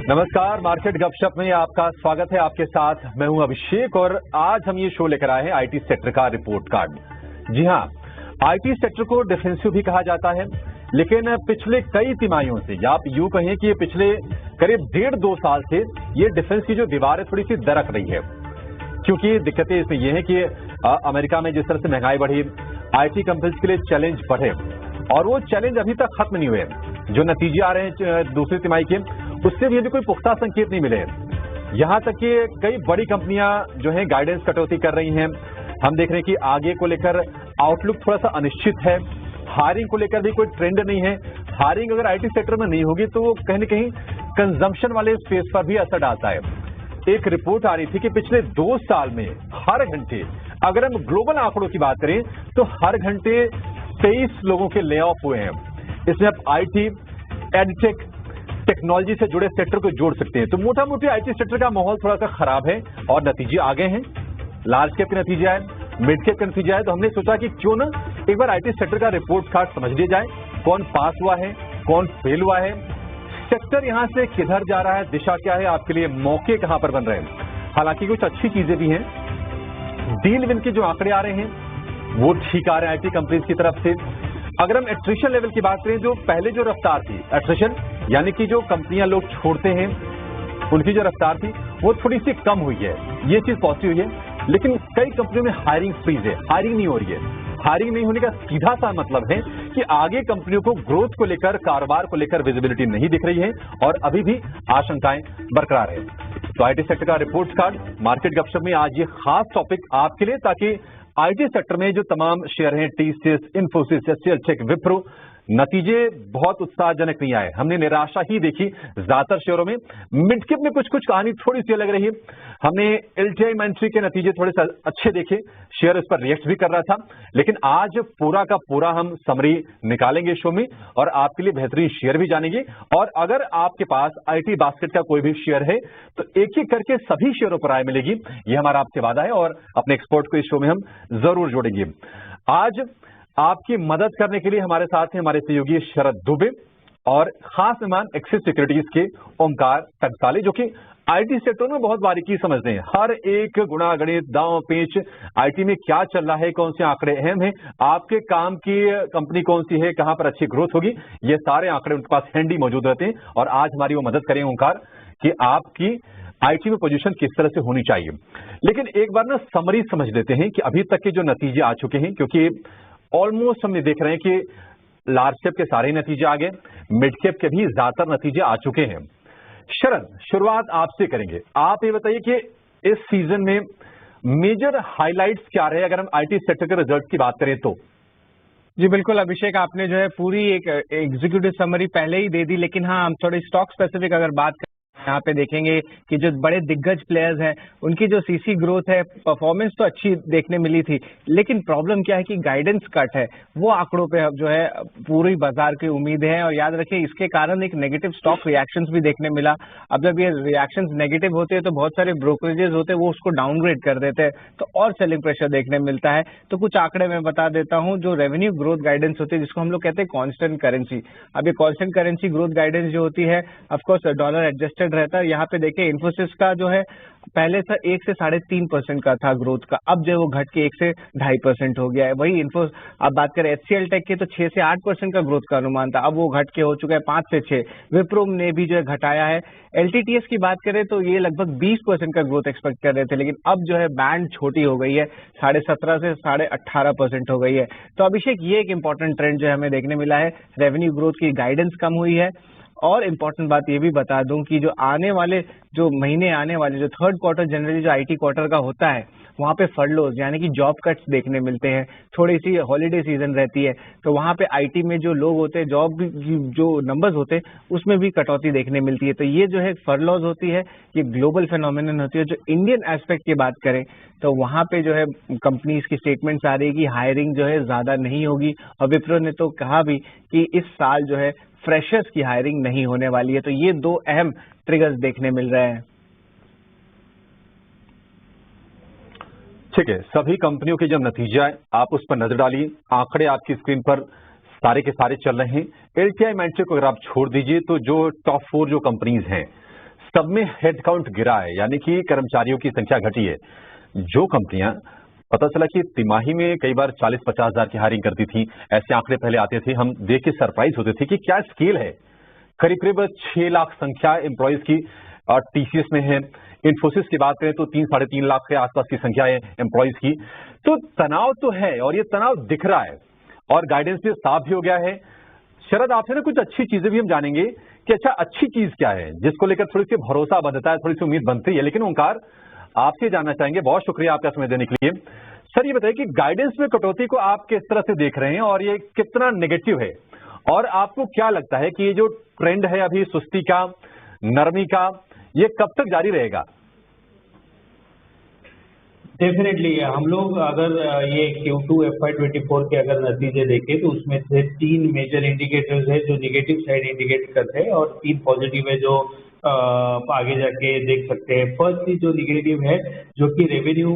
नमस्कार, मार्केट गपशप में आपका स्वागत है। आपके साथ मैं हूं अभिषेक और आज हम ये शो लेकर आए हैं आईटी सेक्टर का रिपोर्ट कार्ड। जी हां, आईटी सेक्टर को डिफेंसिव भी कहा जाता है, लेकिन पिछले कई तिमाहियों से या आप यूं कहें कि ये पिछले करीब 1.5-2 साल से ये डिफेंस की जो दीवार है थोड़ी सी दरक रही है। क्योंकि दिक्कतें इसमें ये हैं कि अमेरिका में जिस तरह से महंगाई बढ़ी, आईटी कंपनीज के लिए चैलेंज बढ़े और वो चैलेंज अभी तक खत्म नहीं हुए। जो नतीजे आ रहे हैं दूसरी तिमाही के, उससे भी अभी कोई पुख्ता संकेत नहीं मिले। यहां तक कि कई बड़ी कंपनियां जो हैं गाइडेंस कटौती कर रही हैं। हम देख रहे हैं कि आगे को लेकर आउटलुक थोड़ा सा अनिश्चित है। हायरिंग को लेकर भी कोई ट्रेंड नहीं है। हायरिंग अगर आईटी सेक्टर में नहीं होगी तो वो कहीं न कहीं कंजम्पशन वाले स्पेस पर भी असर डालता है। एक रिपोर्ट आ रही थी कि पिछले 2 साल में हर घंटे, अगर हम ग्लोबल आंकड़ों की बात करें तो हर घंटे 23 लोगों के ले ऑफ हुए हैं। इसमें आप आईटी, एडटेक, टेक्नोलॉजी से जुड़े सेक्टर को जोड़ सकते हैं। तो मोटा मोटी आईटी सेक्टर का माहौल थोड़ा सा खराब है और नतीजे आ गए हैं। लार्ज कैप के नतीजे आए, मिड कैप के नतीजे आए, तो हमने सोचा कि क्यों ना एक बार आईटी सेक्टर का रिपोर्ट कार्ड समझ लिया जाए। कौन पास हुआ है, कौन फेल हुआ है, सेक्टर यहां से किधर जा रहा है, दिशा क्या है, आपके लिए मौके कहां पर बन रहे हैं। हालांकि कुछ अच्छी चीजें भी हैं। डील विन के जो आंकड़े आ रहे हैं वो ठीक आ रहे हैं आईटी कंपनीज की तरफ से। अगर हम एट्रिशन लेवल की बात करें, जो पहले जो रफ्तार थी, एट्रिशन यानी कि जो कंपनियां लोग छोड़ते हैं उनकी जो रफ्तार थी वो थोड़ी सी कम हुई है। ये चीज पॉजिटिव हुई है। लेकिन कई कंपनियों में हायरिंग फ्रीज है, हायरिंग नहीं हो रही है। हायरिंग नहीं होने का सीधा सा मतलब है कि आगे कंपनियों को ग्रोथ को लेकर, कारोबार को लेकर विजिबिलिटी नहीं दिख रही है और अभी भी आशंकाएं बरकरार है। तो आईटी सेक्टर का रिपोर्ट कार्ड मार्केट गपशप में आज ये खास टॉपिक आपके लिए, ताकि आईटी सेक्टर में जो तमाम शेयर हैं, टीसीएस, इन्फोसिस, एचसीएल, विप्रो, नतीजे बहुत उत्साहजनक नहीं आए। हमने निराशा ही देखी ज्यादातर शेयरों में। मिड कैप में कुछ कहानी थोड़ी सी अलग रही। हमने एलटीआई मेंट्री के नतीजे थोड़े से अच्छे देखे, शेयर इस पर रिएक्ट भी कर रहा था। लेकिन आज पूरा का पूरा हम समरी निकालेंगे शो में और आपके लिए बेहतरीन शेयर भी जानेंगे। और अगर आपके पास आईटी बास्केट का कोई भी शेयर है तो एक एक करके सभी शेयरों पर राय मिलेगी। यह हमारा आपसे वादा है और अपने एक्सपर्ट को इस शो में हम जरूर जोड़ेंगे। आज आपकी मदद करने के लिए हमारे साथ हैं हमारे सहयोगी शरद दुबे और खास मेहमान एक्सिस सिक्योरिटीज के ओमकार टकसाले, जो कि आईटी सेक्टर में बहुत बारीकी समझते हैं। हर एक गुणा गणित, दांव पेच, आईटी में क्या चल रहा है, कौन से आंकड़े अहम हैं, आपके काम की कंपनी कौन सी है, कहां पर अच्छी ग्रोथ होगी, ये सारे आंकड़े उनके पास हैंडी मौजूद रहते हैं। और आज हमारी वो मदद करें ओमकार कि आपकी आईटी में पोजीशन किस तरह से होनी चाहिए। लेकिन एक बार ना समरी समझ लेते हैं कि अभी तक के जो नतीजे आ चुके हैं, क्योंकि ऑलमोस्ट हम देख रहे हैं कि लार्ज कैप के सारे नतीजे आ गए, मिड कैप के भी ज्यादातर नतीजे आ चुके हैं। शरद, शुरुआत आपसे करेंगे। आप ये बताइए कि इस सीजन में मेजर हाइलाइट्स क्या रहे अगर हम आईटी सेक्टर के रिजल्ट की बात करें तो। जी बिल्कुल अभिषेक, आपने जो है पूरी एक एग्जीक्यूटिव समरी पहले ही दे दी। लेकिन हाँ, हम थोड़ी स्टॉक स्पेसिफिक अगर बात करें, यहाँ पे देखेंगे कि जो बड़े दिग्गज प्लेयर्स हैं उनकी जो सीसी ग्रोथ है, परफॉर्मेंस तो अच्छी देखने मिली थी। लेकिन प्रॉब्लम क्या है कि गाइडेंस कट है, वो आंकड़ों पे जो है पूरी बाजार की उम्मीद है। और याद रखिए, इसके कारण एक नेगेटिव स्टॉक रिएक्शंस भी देखने मिला। अब जब ये रिएक्शंस नेगेटिव होते हैं तो बहुत सारे ब्रोकरेजेस होते हैं वो उसको डाउनग्रेड कर देते हैं, तो और सेलिंग प्रेशर देखने मिलता है। तो कुछ आंकड़े मैं बता देता हूँ। जो रेवेन्यू ग्रोथ गाइडेंस होती है, जिसको हम लोग कहते हैं कांस्टेंट करेंसी। अब ये कांस्टेंट करेंसी ग्रोथ गाइडेंस जो होती है, ऑफकोर्स डॉलर एडजस्टेड रहता है। यहाँ पे देखिए इन्फोसिस का जो है पहले था 1 से 3.5% का था ग्रोथ का, अब जो है वो घट के 1 से 2.5% हो गया है। वही अब बात करें एचसीएल टेक की तो 6 से 8% का ग्रोथ का अनुमान था, अब वो घट के हो चुका है 5 से 6। विप्रो ने भी जो है घटाया है। एलटीटीएस की बात करें तो ये लगभग 20% का ग्रोथ एक्सपेक्ट कर रहे थे, लेकिन अब जो है बैंड छोटी हो गई है, 17.5 से 18.5% हो गई है। तो अभिषेक, ये एक इंपॉर्टेंट ट्रेंड जो है हमें देखने मिला है। रेवेन्यू ग्रोथ की गाइडेंस कम हुई है। और इम्पोर्टेंट बात ये भी बता दूं कि जो आने वाले जो महीने आने वाले जो थर्ड क्वार्टर जनरली जो आईटी क्वार्टर का होता है, वहाँ पे फर्लोज यानी कि जॉब कट्स देखने मिलते हैं। थोड़ी सी हॉलीडे सीजन रहती है तो वहाँ पे आईटी में जो लोग होते हैं, जॉब जो नंबर्स होते हैं उसमें भी कटौती देखने मिलती है। तो ये जो है फर्लॉज होती है, ये ग्लोबल फेनोमेनन होती है। जो इंडियन एस्पेक्ट की बात करें तो वहाँ पे जो है कंपनीज की स्टेटमेंट्स आ रही है कि हायरिंग जो है ज्यादा नहीं होगी। और विप्रो ने तो कहा भी कि इस साल जो है फ्रेशर्स की हायरिंग नहीं होने वाली है। तो ये 2 अहम ट्रिगर्स देखने मिल रहे हैं। ठीक है, सभी कंपनियों के जब नतीजे आए आप उस पर नजर डालिए। आंकड़े आपकी स्क्रीन पर सारे के सारे चल रहे हैं। एलटीआई मेंट्री को अगर आप छोड़ दीजिए तो जो टॉप 4 जो कंपनीज हैं सब में हेड काउंट गिरा है, यानी कि कर्मचारियों की संख्या घटी है। जो कंपनियां पता चला कि तिमाही में कई बार 40-50 हजार की हायरिंग करती थी, ऐसे आंकड़े पहले आते थे, हम देख के सरप्राइज होते थे कि क्या स्केल है। करीब करीब 6 लाख संख्या एम्प्लॉयज की टीसीएस में है। इन्फोसिस की बात करें तो 3-3.5 लाख के आसपास की संख्या है एम्प्लॉयज की। तो तनाव तो है और ये तनाव दिख रहा है और गाइडेंस भी साफ भी हो गया है। शरद, आपसे ना कुछ अच्छी चीजें भी हम जानेंगे कि अच्छा अच्छी चीज क्या है जिसको लेकर थोड़ी सी भरोसा बनता है, थोड़ी सी उम्मीद बनती है। लेकिन ओंकार, आपसे जानना चाहेंगे, बहुत शुक्रिया आपका समय देने के लिए। सर, ये बताइए कि गाइडेंस में कटौती को आप किस तरह से देख रहे हैं और ये कितना नेगेटिव है, और आपको क्या लगता है कि ये जो ट्रेंड है अभी सुस्ती का, नरमी का, ये कब तक जारी रहेगा? डेफिनेटली हम लोग अगर ये Q2 FY24 के अगर नतीजे देखें तो उसमें से 3 मेजर इंडिकेटर्स है जो नेगेटिव साइड इंडिकेट करते हैं और 3 पॉजिटिव है जो आगे जाके देख सकते हैं। फर्स्ट चीज जो नेगेटिव है, जो कि रेवेन्यू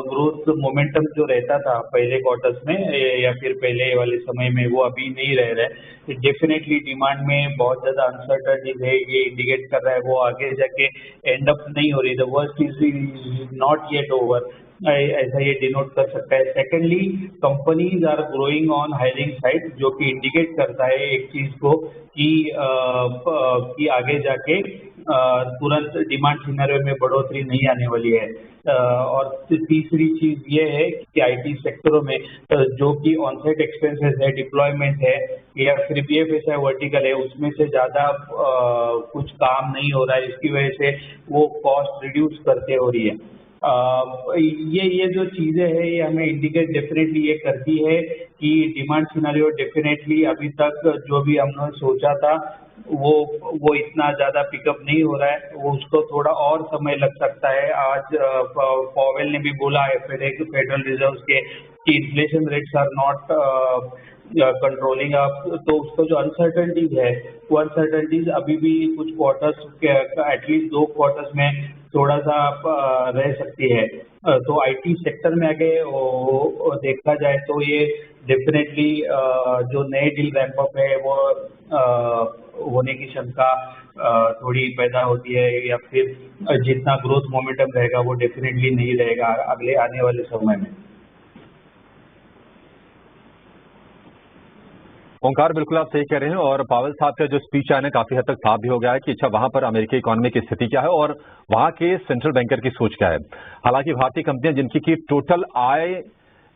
ग्रोथ मोमेंटम जो रहता था पहले क्वार्टर्स में या फिर पहले वाले समय में, वो अभी नहीं रह रहा है। डेफिनेटली डिमांड में बहुत ज्यादा अनसर्टनिटी है, ये इंडिकेट कर रहा है वो आगे जाके एंड अप नहीं हो रही। The worst is not yet over, ऐसा ये डिनोट कर सकता है। Secondly, companies are growing on hiring side, जो कि इंडिकेट करता है एक चीज को कि आगे जाके तुरंत डिमांड सिनेरियो में बढ़ोतरी नहीं आने वाली है। और तीसरी चीज ये है कि आईटी सेक्टरों में जो कि ऑनसाइट एक्सपेंसेस है, डिप्लॉयमेंट है या फिर BFSI वर्टिकल है, उसमें से ज्यादा कुछ काम नहीं हो रहा है, इसकी वजह से वो कॉस्ट रिड्यूस करते हो रही है। ये जो चीजें हैं ये हमें इंडिकेट डेफिनेटली ये करती है कि डिमांड सिनेरियो डेफिनेटली अभी तक जो भी हमने सोचा था वो इतना ज्यादा पिकअप नहीं हो रहा है, वो उसको थोड़ा और समय लग सकता है। आज पॉवेल ने भी बोला है फेडरल रिजर्व के कि inflation rates are not controlling up, तो उसको जो अनसर्टनिटीज है वो अनसर्टनिटीज अभी भी कुछ क्वार्टर्स के एटलीस्ट 2 क्वार्टर्स में थोड़ा सा रह सकती है। तो आईटी सेक्टर में आगे देखा जाए तो ये डेफिनेटली जो नए डील रैंपअप है वो होने की शंका थोड़ी पैदा होती है, या फिर जितना ग्रोथ मोमेंटम रहेगा वो डेफिनेटली नहीं रहेगा अगले आने वाले समय में। ओंकार, बिल्कुल आप सही कह रहे हैं और पावेल साहब का जो स्पीच है ना काफी हद तक साफ भी हो गया है कि अच्छा वहां पर अमेरिकी इकोनॉमी की स्थिति क्या है और वहां के सेंट्रल बैंकर की सोच क्या है। हालांकि भारतीय कंपनियां जिनकी की टोटल आय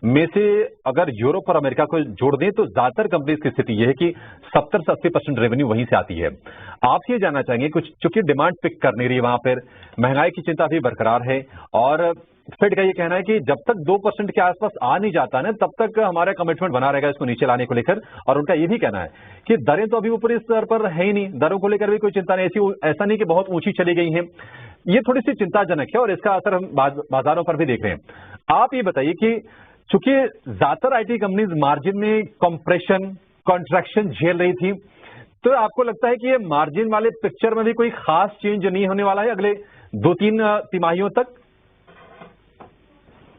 में से अगर यूरोप और अमेरिका को जोड़ दें तो ज्यादातर कंपनीज की स्थिति यह है कि 70 से 80% रेवेन्यू वहीं से आती है। आपसे ये जानना चाहेंगे, कुछ चूंकि डिमांड पिक कर नहीं रही वहां पर, महंगाई की चिंता भी बरकरार है और फेड का ये कहना है कि जब तक 2% के आसपास आ नहीं जाता ना तब तक हमारा कमिटमेंट बना रहेगा इसको नीचे लाने को लेकर। और उनका ये भी कहना है कि दरें तो अभी ऊपरी स्तर पर है ही नहीं, दरों को लेकर भी कोई चिंता नहीं, ऐसा नहीं कि बहुत ऊंची चली गई हैं। ये थोड़ी सी चिंताजनक है और इसका असर हम बाजारों पर भी देख रहे हैं। आप ये बताइए कि चूंकि ज्यादातर आईटी कंपनीज मार्जिन में कंप्रेशन, कॉन्ट्रैक्शन झेल रही थी, तो आपको लगता है कि ये मार्जिन वाले पिक्चर में भी कोई खास चेंज नहीं होने वाला है अगले 2-3 तिमाहियों तक?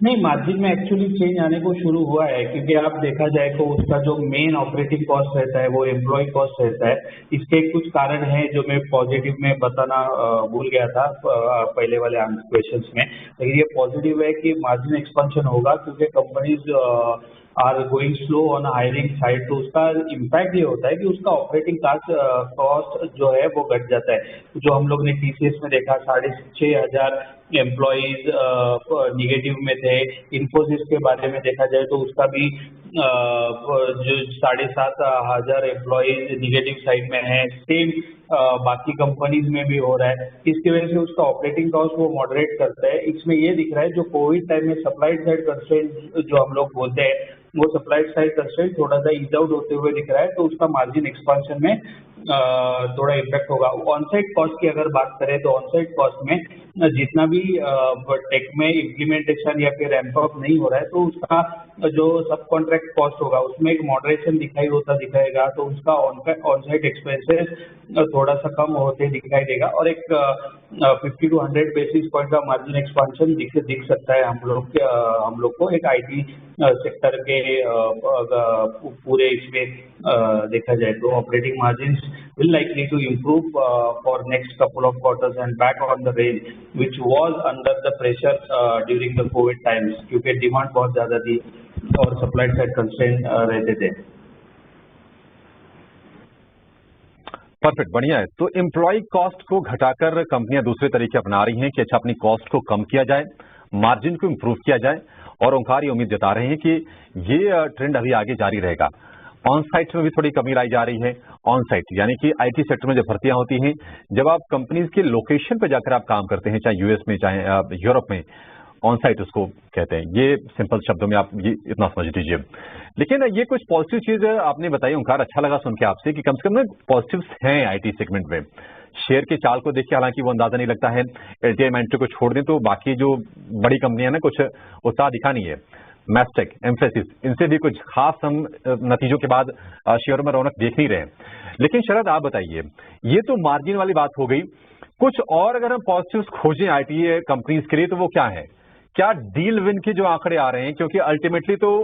नहीं, मार्जिन में एक्चुअली चेंज आने को शुरू हुआ है, क्योंकि आप देखा जाए तो उसका जो मेन ऑपरेटिंग कॉस्ट रहता है वो एम्प्लॉय कॉस्ट रहता है। इसके कुछ कारण हैं जो मैं पॉजिटिव में बताना भूल गया था पहले वाले क्वेश्चंस में, लेकिन ये पॉजिटिव है कि मार्जिन एक्सपेंशन होगा क्योंकि companies are going slow on hiring side. तो उसका इम्पैक्ट ये होता है कि उसका ऑपरेटिंग कॉस्ट जो है वो घट जाता है। जो हम लोग ने TCS में देखा 6,500 एम्प्लॉयज निगेटिव में थे। इन्फोसिस के बारे में देखा जाए तो उसका भी जो 7,500 एम्प्लॉयज निगेटिव साइड में है। सेम बाकी कंपनीज में भी हो रहा है। इसकी वजह से उसका ऑपरेटिंग कॉस्ट वो मॉडरेट करता है। इसमें ये दिख रहा है जो कोविड टाइम में सप्लाई साइड कंस्ट्रेंट जो हम लोग बोलते हैं वो सप्लाई साइड कंस्ट्रेंट थोड़ा सा ईज आउट होते हुए दिख रहा है, तो उसका मार्जिन एक्सपेंशन में थोड़ा इम्पैक्ट होगा। ऑनसाइट कॉस्ट की अगर बात करें तो ऑनसाइट कॉस्ट में जितना भी टेक में इम्प्लीमेंटेशन या फिर रैंप अप नहीं हो रहा है तो उसका जो सब कॉन्ट्रैक्ट कॉस्ट होगा उसमें एक मॉडरेशन दिखाएगा, तो उसका ऑनसाइट एक्सपेंसेस थोड़ा सा कम होते दिखाई देगा और एक 50 to 100 बेसिस पॉइंट का मार्जिन एक्सपेंशन दिख सकता है हम लोग को एक आईटी सेक्टर के पूरे इसमें देखा जाए तो operating margin will likely to improve for next couple of quarters and back on the range which was under the pressure during the COVID times, क्योंकि डिमांड बहुत ज़्यादा थी और सप्लाई साइड कंस्ट्रेंट रहते थे। परफेक्ट, बढ़िया है। तो एम्प्लॉय कॉस्ट को घटाकर कंपनियां दूसरे तरीके अपना रही हैं कि अच्छा अपनी कॉस्ट को कम किया जाए, मार्जिन को इंप्रूव किया जाए, और ओंकार ये उम्मीद जता रहे हैं कि ये ट्रेंड अभी आगे जारी रहेगा। ऑन साइट में भी थोड़ी कमी लाई जा रही है। ऑन साइट यानी कि आईटी सेक्टर में जो भर्तियां होती हैं, जब आप कंपनीज के लोकेशन पर जाकर आप काम करते हैं, चाहे यूएस में चाहे यूरोप में, ऑन साइट उसको कहते हैं। ये सिंपल शब्दों में आप ये इतना समझ लीजिए। लेकिन ये कुछ पॉजिटिव चीज आपने बताई ओंकार, अच्छा लगा सुन के आपसे कि कम से कम पॉजिटिव्स हैं आईटी सेगमेंट में। शेयर के चाल को देखिए हालांकि वो अंदाजा नहीं लगता है। एलटीआई माइंट्री को छोड़ दें तो बाकी जो बड़ी कंपनियां ना कुछ उत्साह दिखा नहीं है। मैस्टेक, एम्फेसिस, इनसे भी कुछ खास हम नतीजों के बाद शेयर में रौनक देख नहीं रहे हैं। लेकिन शरद आप बताइए, ये तो मार्जिन वाली बात हो गई, कुछ और अगर हम पॉजिटिव्स खोजें आईटी कंपनीज के लिए तो वो क्या है? क्या डील विन के जो आंकड़े आ रहे हैं, क्योंकि अल्टीमेटली तो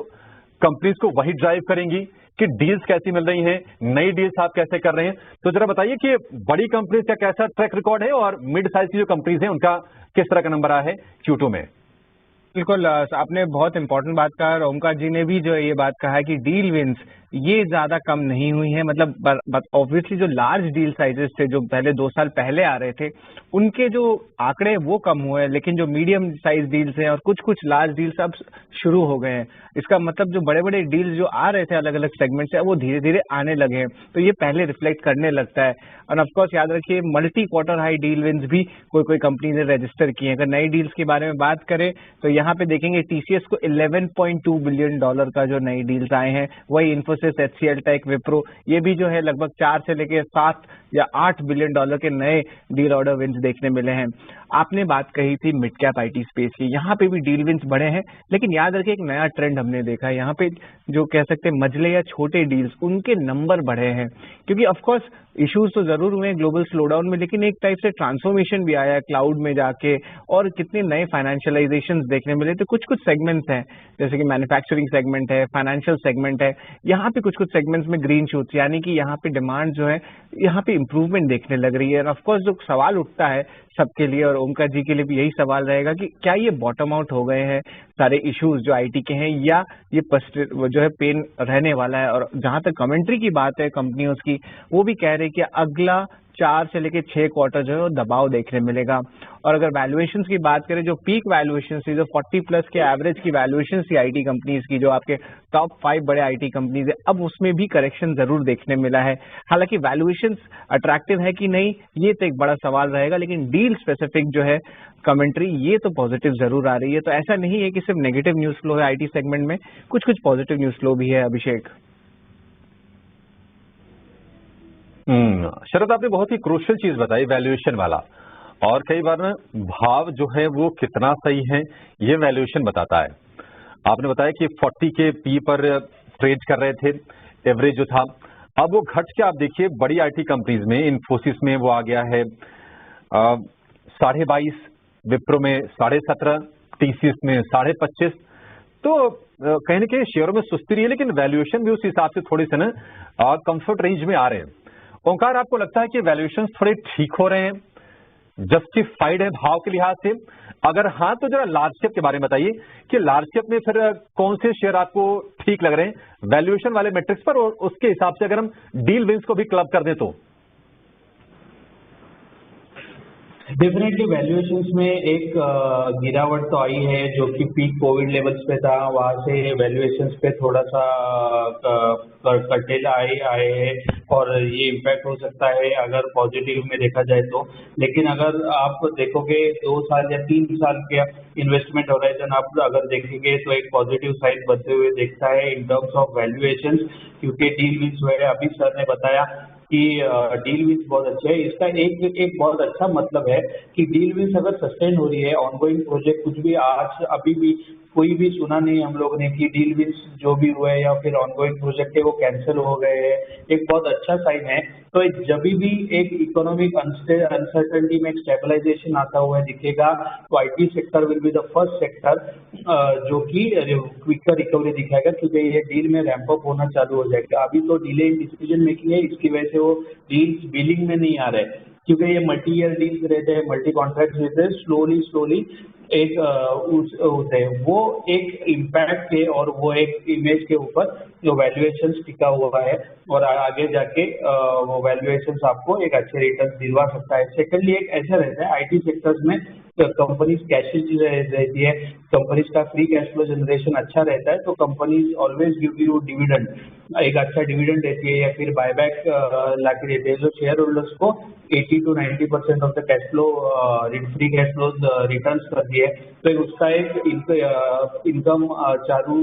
कंपनीज को वही ड्राइव करेंगी कि डील्स कैसी मिल रही हैं, नई डील्स आप कैसे कर रहे हैं। तो जरा बताइए कि बड़ी कंपनीज का कैसा ट्रैक रिकॉर्ड है और मिड साइज की जो कंपनीज हैं उनका किस तरह का नंबर आया है Q2 में। बिल्कुल, आपने बहुत इंपॉर्टेंट बात कहा और ओमकार जी ने भी जो ये बात कहा है कि डील विंस ये ज्यादा कम नहीं हुई है। मतलब ऑब्वियसली जो लार्ज डील साइजेस थे जो पहले 2 साल पहले आ रहे थे उनके जो आंकड़े वो कम हुए हैं, लेकिन जो मीडियम साइज डील्स हैं और कुछ लार्ज डील्स अब शुरू हो गए हैं। इसका मतलब जो बड़े बड़े डील्स जो आ रहे थे अलग अलग सेगमेंट से, वो धीरे धीरे आने लगे हैं, तो ये पहले रिफ्लेक्ट करने लगता है। और ऑफकोर्स याद रखिए multi quarter high deal wins भी कोई कंपनी ने रजिस्टर किए हैं। अगर नई डील्स के बारे में बात करें तो यहाँ पे देखेंगे टीसीएस को $11.2 बिलियन का जो नई डील्स आए हैं, वही इन्फोसिस, एचसीएल टेक, विप्रो, ये भी जो है लगभग 4 से लेकर 7 या 8 बिलियन डॉलर के नए डील ऑर्डर विंस देखने मिले हैं। आपने बात कही थी मिड कैप आईटी स्पेस की, यहाँ पे भी डील विंस बढ़े हैं, लेकिन याद रखिए एक नया ट्रेंड हमने देखा है। यहाँ पे जो कह सकते हैं मझले या छोटे डील्स, उनके नंबर बढ़े हैं, क्योंकि ऑफकोर्स इश्यूज तो जरूर हुए हैं ग्लोबल स्लोडाउन में, लेकिन एक टाइप से ट्रांसफॉर्मेशन भी आया क्लाउड में जाके, और कितने नए फाइनेंशियलाइजेशन देखने मिले। तो कुछ सेगमेंट्स हैं जैसे कि मैन्युफैक्चरिंग सेगमेंट है, फाइनेंशियल सेगमेंट है, यहाँ पे कुछ सेगमेंट्स में ग्रीन शूट्स, यानी कि यहाँ पे डिमांड जो है यहाँ पे इंप्रूवमेंट देखने लग रही है। और ऑफकोर्स जो सवाल उठता है सबके लिए, और ओमकार जी के लिए भी यही सवाल रहेगा कि क्या ये बॉटम आउट हो गए हैं सारे इश्यूज जो आईटी के हैं, या ये जो है पेन रहने वाला है। और जहां तक कमेंट्री की बात है कंपनियों की, वो भी कह रहे हैं कि अगला 4 से लेकर 6 क्वार्टर जो है वो दबाव देखने मिलेगा। और अगर वैल्यूएशंस की बात करें, जो पीक वैल्यूएशंस थी, जो 40+ के एवरेज की वैल्यूएशंस थी आईटी कंपनीज की, जो आपके टॉप 5 बड़े आईटी कंपनीज है, अब उसमें भी करेक्शन जरूर देखने मिला है। हालांकि वैल्यूएशंस अट्रैक्टिव है कि नहीं, ये तो एक बड़ा सवाल रहेगा, लेकिन डील स्पेसिफिक जो है कमेंट्री ये तो पॉजिटिव जरूर आ रही है। तो ऐसा नहीं है कि सिर्फ नेगेटिव न्यूज फ्लो है आईटी सेगमेंट में, कुछ पॉजिटिव न्यूज फ्लो भी है। अभिषेक, शरद आपने बहुत ही क्रूशियल चीज बताई, वैल्यूएशन वाला, और कई बार ना भाव जो है वो कितना सही है ये वैल्यूएशन बताता है। आपने बताया कि 40 के पी पर ट्रेड कर रहे थे एवरेज जो था, अब वो घट के आप देखिए बड़ी आईटी कंपनीज में, इन्फोसिस में वो आ गया है 22.5, विप्रो में 17.5, टीसीएस में 25.5। तो कहीं ना कहीं शेयरों में सुस्ती रही है, लेकिन वैल्यूएशन भी उस हिसाब से थोड़ी से ना कंफर्ट रेंज में आ रहे हैं। ओंकार, आपको लगता है कि वैल्यूएशन थोड़े ठीक हो रहे हैं, जस्टिफाइड है भाव के लिहाज से? अगर हाँ तो जरा लार्ज कैप के बारे में बताइए कि लार्ज कैप में फिर कौन से शेयर आपको ठीक लग रहे हैं वैल्यूएशन वाले मैट्रिक्स पर, और उसके हिसाब से अगर हम डील विंस को भी क्लब कर दें तो? डेफिनेटली वैल्यूएशंस में एक गिरावट तो आई है, जो कि पीक कोविड लेवल्स पे था, वहां से वैल्यूएशंस पे थोड़ा सा कटेला आए हैं, और ये इम्पैक्ट हो सकता है अगर पॉजिटिव में देखा जाए तो। लेकिन अगर आप देखोगे 2 साल या 3 साल के इन्वेस्टमेंट होराइजन आप अगर देखेंगे तो एक पॉजिटिव साइड बनते हुए देखता है इन टर्म्स ऑफ वैल्यूएशंस, क्योंकि डील विंस जो है अभी सर ने बताया कि डील विंस बहुत अच्छे है। इसका एक बहुत अच्छा मतलब है कि डील विंस अगर सस्टेन हो रही है, ऑनगोइंग प्रोजेक्ट कुछ भी आज अभी भी कोई भी सुना नहीं हम लोग ने कि डील विंस जो भी हुए या फिर ऑनगोइंग प्रोजेक्ट है वो कैंसिल हो गए हैं, एक बहुत अच्छा साइन है। तो जब भी एक इकोनॉमिक अनसर्टेनिटी में एक स्टेबलाइजेशन आता हुआ दिखेगा, तो IT sector will be the first sector जो कि क्विकर रिकवरी दिखाएगा, क्योंकि ये डील में रैंप अप होना चालू हो जाएगा। अभी तो डिले इन डिसीजन मेकिंग है, इसकी वजह से वो डील्स बिलिंग में नहीं आ रहे, क्योंकि ये मल्टी ईयर डील्स रहते हैं, मल्टी कॉन्ट्रैक्ट रहते हैं, स्लोली एक होते हैं, वो एक इम्पैक्ट के और वो एक इमेज के ऊपर जो वैल्यूएशन टिका हुआ है और आगे जाके वो वैल्यूएशन आपको एक अच्छे रिटर्न दिलवा सकता है। सेकेंडली एक ऐसा रहता है आईटी सेक्टर्स में कंपनीज कैशेज रहती है, कंपनीज का फ्री कैश फ्लो जनरेशन अच्छा रहता है, तो companies always give you dividend, एक अच्छा डिविडेंड देती है या फिर बायबैक लाके देते हैं, जो शेयर होल्डर्स को 80 to 90% of the cash flow free cash flow return करती है, तो उसका एक इनकम चालू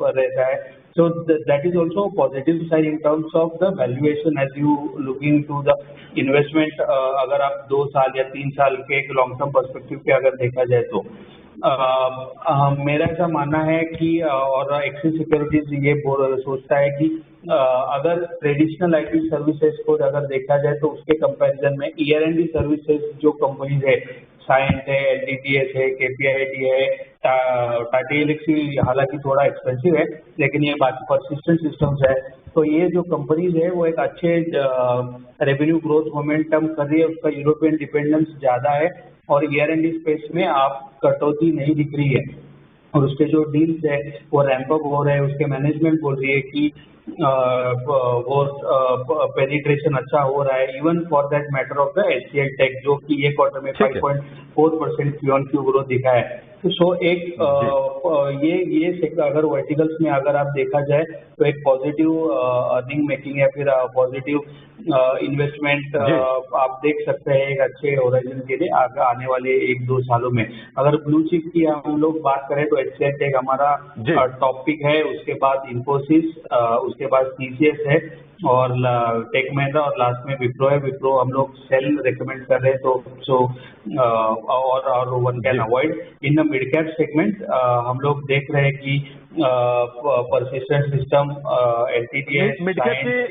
रहता है। So that is also a positive side in terms of the valuation as you looking to the investment। अगर आप 2 साल या 3 साल के एक लॉन्ग टर्म पर्सपेक्टिव पे अगर देखा जाए तो मेरा ऐसा मानना है कि और एक्सिस सिक्योरिटीज ये सोचता है कि अगर ट्रेडिशनल आईटी सर्विसेज को अगर देखा जाए तो उसके कंपैरिजन में ER&D सर्विसेज जो कंपनीज है, साइंट है, LTTS है, KPIT है, टाटा एलेक्सी हालांकि थोड़ा एक्सपेंसिव है, लेकिन ये बाकी परसिस्टेंट सिस्टम्स है, तो ये जो कंपनीज है वो एक अच्छे रेवेन्यू ग्रोथ मोमेंटम कर रही है, उसका यूरोपियन डिपेंडेंस ज़्यादा है और ER&D स्पेस में आप कटौती नहीं दिख रही है, और उसके जो डील्स है वो रैंप अप हो रहे हैं, उसके मैनेजमेंट बोल रही है कि वो पेनिट्रेशन अच्छा हो रहा है, even for that matter of the HCL tech जो कि ये क्वार्टर में 5.4% Q-on-Q ग्रोथ दिखा है। तो सो एक ये अगर वर्टिकल्स में अगर आप देखा जाए तो एक पॉजिटिव अर्निंग मेकिंग या फिर पॉजिटिव इन्वेस्टमेंट आप देख सकते हैं एक अच्छे होराइजन के लिए आने वाले 1-2 सालों में। अगर ब्लू चिप की हम लोग बात करें तो HCL टेक हमारा टॉप पिक है, उसके बाद इन्फोसिस, उसके बाद TCS है और टेक महिंद्रा और लास्ट में विप्रो है। विप्रो हम लोग सेल रेकमेंड कर रहे हैं, तो और one can avoid in the mid cap segment. हम लोग देख रहे हैं कि परसिस्टेंट सिस्टम, LTTS,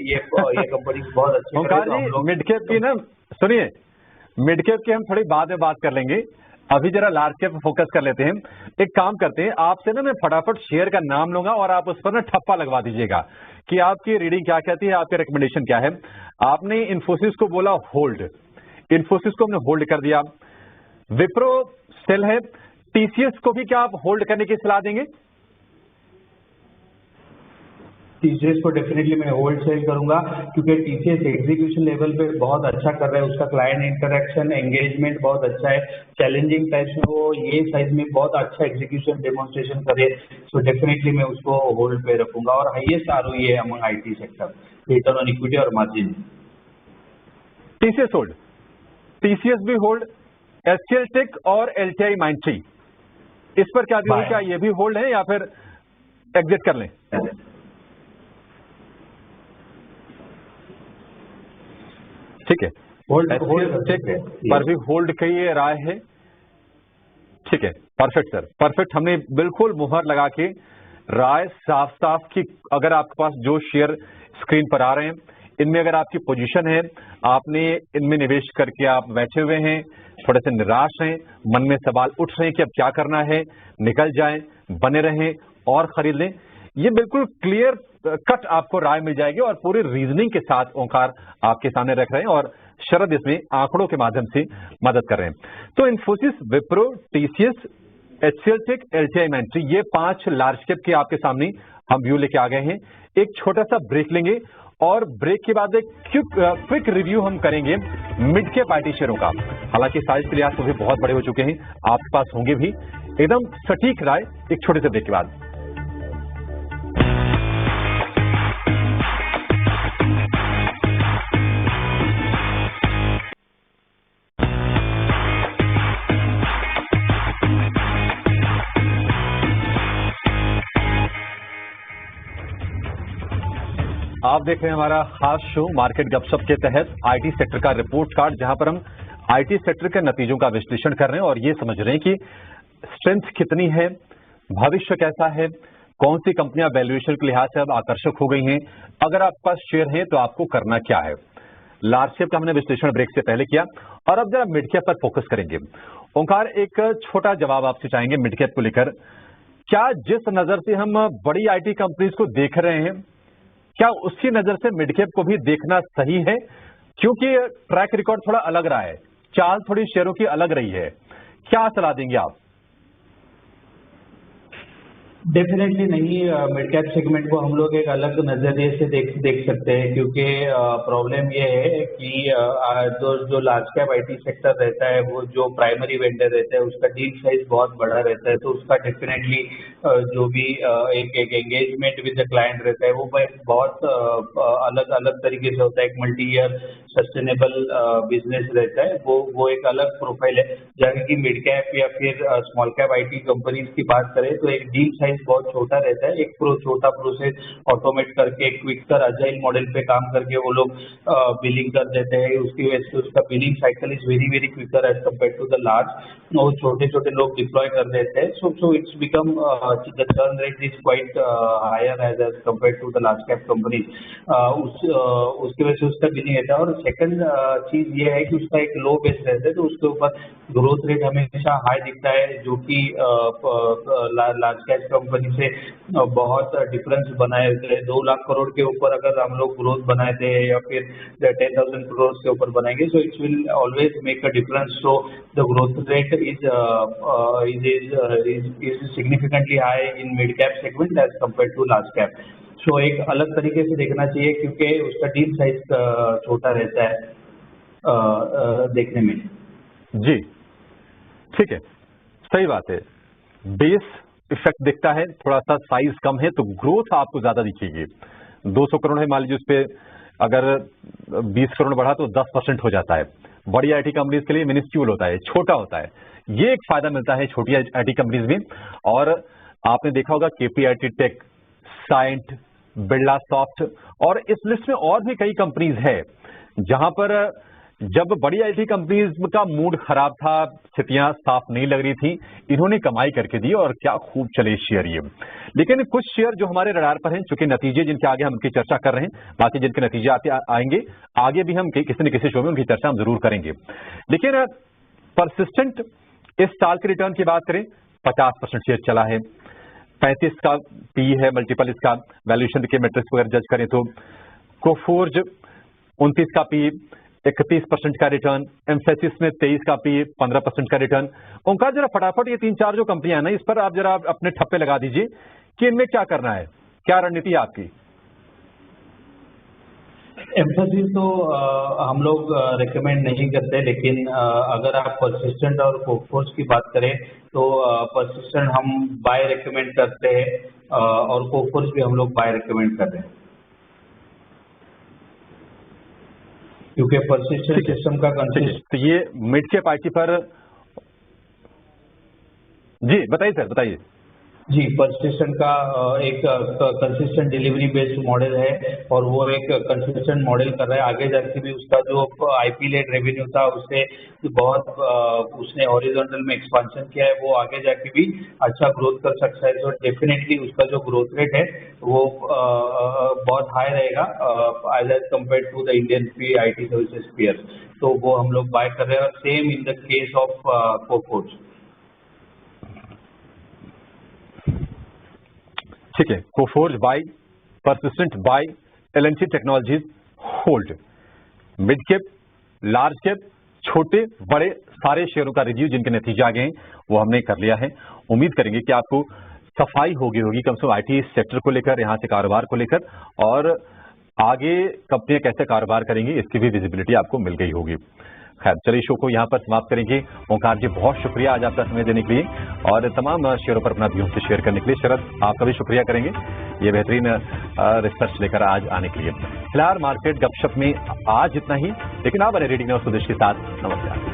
ये कंपनी बहुत अच्छी है। मिड कैप की ना सुनिए, मिड कैप की हम थोड़ी बाद में बात कर लेंगे, अभी जरा लार्ज कैप फोकस कर लेते हैं। एक काम करते हैं, आपसे ना मैं फटाफट शेयर का नाम लूंगा और आप उस पर ना ठप्पा लगवा दीजिएगा कि आपकी रीडिंग क्या कहती है, आपके रिकमेंडेशन क्या है। आपने इन्फोसिस को बोला होल्ड, इन्फोसिस को हमने होल्ड कर दिया, विप्रो सेल है, TCS को भी क्या आप होल्ड करने की सलाह देंगे? TCS को डेफिनेटली मैं होल्ड सेल करूंगा, क्योंकि TCS एग्जीक्यूशन लेवल पे बहुत अच्छा कर रहा है, उसका क्लाइंट इंटरेक्शन एंगेजमेंट बहुत अच्छा है, चैलेंजिंग टाइप्स में वो ये साइज में बहुत अच्छा एग्जीक्यूशन डेमोन्स्ट्रेशन करे, सो डेफिनेटली मैं उसको होल्ड पे रखूंगा। और हाईएस्ट ROE है among IT sector, return on equity और मार्जिन। TCS होल्ड, TCS भी होल्ड, HCL टेक और LTI Mindtree, इस पर क्या व्यू है, क्या ये भी होल्ड है या फिर एग्जिट कर लें? ठीक है, पर भी होल्ड की राय है। ठीक है, परफेक्ट सर, परफेक्ट। हमने बिल्कुल मुहर लगा के राय साफ साफ की, अगर आपके पास जो शेयर स्क्रीन पर आ रहे हैं इनमें अगर आपकी पोजीशन है, आपने इनमें निवेश करके आप बैठे हुए हैं, थोड़े से निराश हैं, मन में सवाल उठ रहे हैं कि अब क्या करना है, निकल जाएं, बने रहें और खरीद लें, ये बिल्कुल क्लियर कट आपको राय मिल जाएगी और पूरी रीजनिंग के साथ ओंकार आपके सामने रख रहे हैं और शरद इसमें आंकड़ों के माध्यम से मदद कर रहे हैं। तो Infosys, Wipro, TCS, HCL tech, LTI Mindtree, ये 5 लार्ज कैप के आपके सामने हम व्यू लेके आ गए हैं। एक छोटा सा ब्रेक लेंगे और ब्रेक के बाद एक क्विक रिव्यू हम करेंगे मिड कैप IT शेयरों का। हालांकि साइज के लिहाज से भी बहुत बड़े हो चुके हैं, आपके पास होंगे भी एकदम सटीक राय एक छोटे से ब्रेक के बाद। आप देख रहे हैं हमारा खास शो मार्केट गपशप के तहत IT सेक्टर का रिपोर्ट कार्ड, जहां पर हम IT सेक्टर के नतीजों का विश्लेषण कर रहे हैं और ये समझ रहे हैं कि स्ट्रेंथ कितनी है, भविष्य कैसा है, कौन सी कंपनियां वैल्यूएशन के लिहाज से अब आकर्षक हो गई हैं, अगर आपके पास शेयर है तो आपको करना क्या है। लार्ज कैप का हमने विश्लेषण ब्रेक से पहले किया और अब जरा मिड कैप पर फोकस करेंगे। ओंकार, एक छोटा जवाब आपसे चाहेंगे मिड कैप को लेकर। क्या जिस नजर से हम बड़ी आईटी कंपनीज को देख रहे हैं, क्या उसी नजर से मिड कैप को भी देखना सही है? क्योंकि ट्रैक रिकॉर्ड थोड़ा अलग रहा है, चाल थोड़ी शेयरों की अलग रही है। क्या सलाह देंगे आप? डेफिनेटली नहीं, मिड कैप सेगमेंट को हम लोग एक अलग नजरिए से देख सकते हैं, क्योंकि प्रॉब्लम ये है कि जो लार्ज कैप आईटी सेक्टर रहता है, वो जो प्राइमरी वेंडर रहता है उसका डील साइज बहुत बड़ा रहता है, तो उसका डेफिनेटली जो भी एक एंगेजमेंट विद द क्लाइंट रहता है वो बहुत अलग अलग तरीके से होता है। एक मल्टी ईयर सस्टेनेबल बिजनेस रहता है, वो एक अलग प्रोफाइल है। जैसे कि मिड कैप या फिर स्मॉल कैप आईटी कंपनीज की बात करें तो एक डील साइज बहुत छोटा रहता है, एक छोटा प्रोसेस ऑटोमेट करके क्विकर अजाइल मॉडल पे काम करके वो लोग बिलिंग कर देते हैं। उसकी वजह से उसका billing cycle is very very quicker as compare to the large. वो छोटे छोटे लोग डिप्लॉय कर देते हैं, so it's become the turn rate is quite higher as compare to the large cap companies. उसकी वजह से उसका बिलिंग रहता है। और सेकंड चीज ये है कि उसका एक लो बेस रहता है, तो उसके ऊपर ग्रोथ रेट हमेशा हाई दिखता है, जो कि लार्ज कैप कंपनी से बहुत डिफरेंस बनाए थे। 2 लाख करोड़ के ऊपर अगर हम लोग ग्रोथ बनाए थे या फिर 10,000 करोड़ के ऊपर बनाएंगे, so it's will always make a difference. So the growth rate is significantly high in mid cap segment as compare to large cap. So एक अलग तरीके से देखना चाहिए, क्योंकि उसका डील साइज छोटा रहता है देखने में। जी ठीक है, सही बात है। बेस इफेक्ट दिखता है, थोड़ा सा साइज कम है तो ग्रोथ आपको ज्यादा दिखेगी। 200 करोड़ है मान लीजिए, उस पर अगर 20 करोड़ बढ़ा तो 10% हो जाता है। बड़ी आईटी कंपनीज के लिए मिनिस्क्यूल होता है, छोटा होता है। ये एक फायदा मिलता है छोटी आईटी कंपनीज में। और आपने देखा होगा KPIT take, Cyient, Birla soft और इस लिस्ट में और भी कई कंपनीज है जहां पर जब बड़ी आईटी कंपनीज का मूड खराब था, स्थितियां साफ नहीं लग रही थी, इन्होंने कमाई करके दी और क्या खूब चले शेयर ये। लेकिन कुछ शेयर जो हमारे रडार पर हैं, चूंकि नतीजे जिनके आगे हम उनकी चर्चा कर रहे हैं, बाकी जिनके नतीजे आएंगे आगे भी हम किसी न किसी शो में उनकी चर्चा हम जरूर करेंगे। लेकिन परसिस्टेंट इस साल के रिटर्न की बात करें 50% शेयर चला है, 35 का पी है मल्टीपल, इसका वैल्यूएशन के मेट्रिक्स वगैरह जज करें तो। कोफोर्ज 29 का पी, 31% का रिटर्न। एम्फेसिस में 23 का पी, 15% का रिटर्न। ओंकार जरा फटाफट ये 3-4 जो कंपनियां हैं ना, इस पर आप जरा अपने ठप्पे लगा दीजिए कि इनमें क्या करना है, क्या रणनीति है आपकी? एम्फेसिस तो हम लोग रिकमेंड नहीं करते, लेकिन अगर आप परसिस्टेंट और कोफोर्ज की बात करें तो परसिस्टेंट हम बाय रिकमेंड करते हैं और कोफोर्ज भी हम लोग बाय रिकमेंड कर रहे हैं, क्योंकि परसिस्टेंट सिस्टम का कंसिस्ट। तो ये मिड कैप आईटी पर जी बताइए सर, बताइए। जी, परसिस्टेंट का एक कंसिस्टेंट डिलीवरी बेस्ड मॉडल है और वो एक कंसिस्टेंट मॉडल कर रहा है। आगे जाके भी उसका जो आईपी लेड रेवेन्यू था उससे बहुत उसने हॉरिजॉन्टल में एक्सपांशन किया है, वो आगे जाके भी अच्छा ग्रोथ कर सकता है। तो डेफिनेटली उसका जो ग्रोथ रेट है वो बहुत हाई रहेगा as compare to the Indian पी आईटी सर्विसेज पीयर, तो वो हम लोग बाय कर रहे हैं। और same in the case of Coforge. ठीक है, Coforge buy, Persistent buy, LNC technologies hold. Mid cap, large cap, छोटे बड़े सारे शेयरों का रिव्यू जिनके नतीजे आ गए हैं वो हमने कर लिया है। उम्मीद करेंगे कि आपको सफाई होगी कम से कम आईटी सेक्टर को लेकर, यहाँ से कारोबार को लेकर, और आगे कंपनियां कैसे कारोबार करेंगी इसकी भी विजिबिलिटी आपको मिल गई होगी। खैर चलिए, शो को यहाँ पर समाप्त करेंगे। ओंकार जी बहुत शुक्रिया आज आपका समय देने के लिए और तमाम शेयरों पर अपना व्यू से शेयर करने के लिए। शरद आपका भी शुक्रिया करेंगे ये बेहतरीन रिसर्च लेकर आज आने के लिए। फिलहाल मार्केट गपशप में आज इतना ही, लेकिन आप बने रीडिंग न्यूज़ स्वदेश के साथ। नमस्कार।